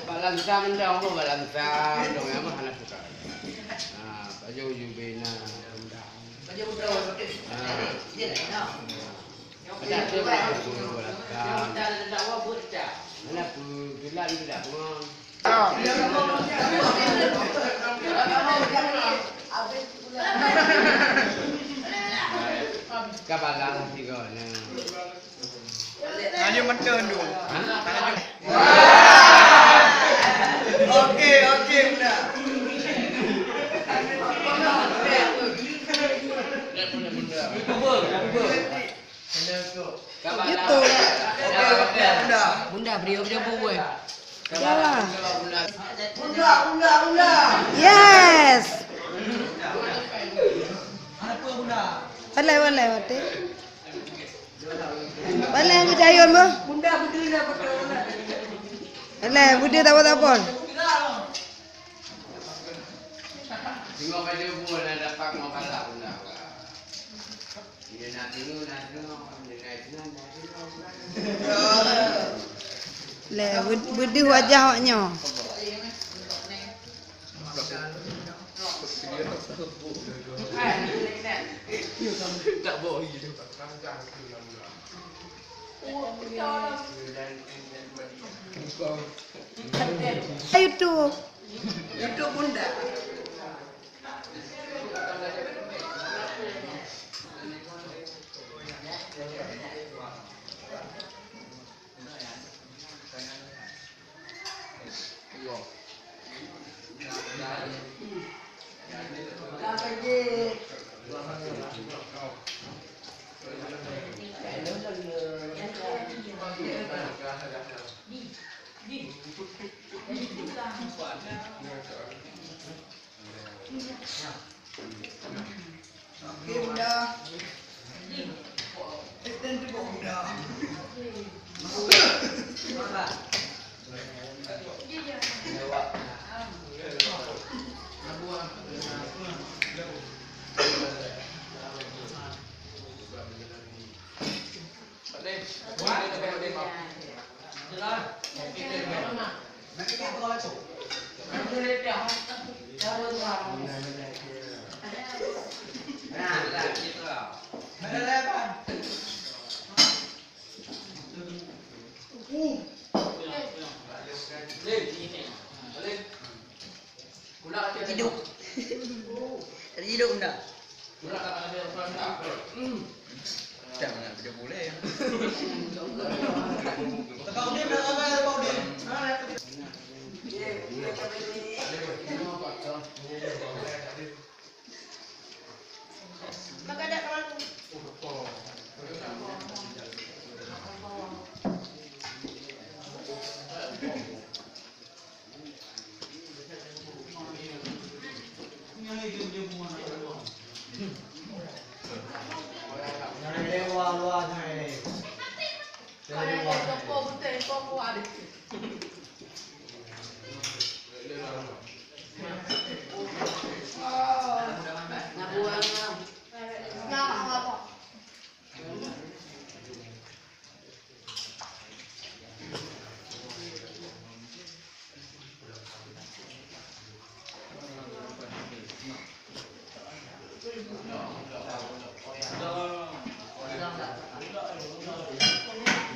Balansa man daw ako, balansa. Dong ya mah anak suka. Nah, baju Yubina. Baju udah waktu. Dia nak. Ada tu balansa. Ada dakwah buat dah. Mana pun bilang tidak pun. Kabalang tiga ni. Nanya macam tu. Okey, bunda. Gitu. Bunda beri boy. Jalan. Bunda. Yes. Apa bunda? Balai mati. Balai aku cayon mo. Bunda berdiri dah betul. Balai budi tapon. Tengok baju pun nak dapat mau kalah bunda. Dia nak tengok dia naik senang. Le budi wajah awaknya. Tak boleh. YouTube. Itu bunda. Okey bunda. Extend tu bunda. Hidup. Tadi hidup bunda. Jangan dia boleh. Kau ni berapa kau ni? Maka ada kawan.